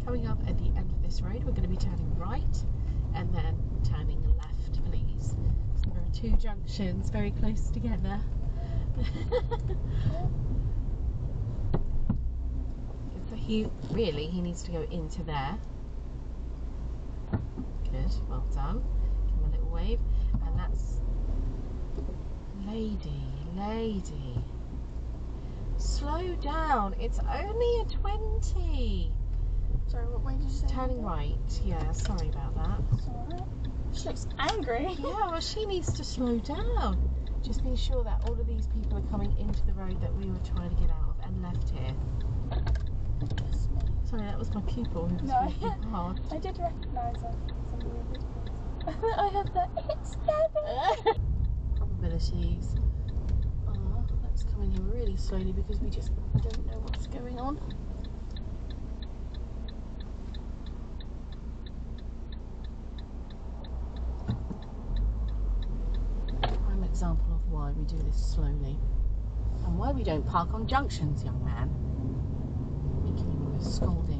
Coming up at the end of this road, we're going to be turning right and then turning left, please. So there are two junctions very close together. So he needs to go into there. Good, well done. Give him a little wave. And that's lady. Slow down. It's only a 20. Sorry, what way did you say? Turning right. Yeah, sorry about that. It's alright. She looks angry. Yeah, well, she needs to slow down. Just be sure that all of these people are coming into the road that we were trying to get out of and left here. Sorry, that was my pupil who was walking hard. I did recognise her from some of your videos. I heard that it's Debbie. Probabilities. Oh, let's come in here really slowly because we just don't know what's going on. Prime example of why we do this slowly and why we don't park on junctions, young man. Making him scolding.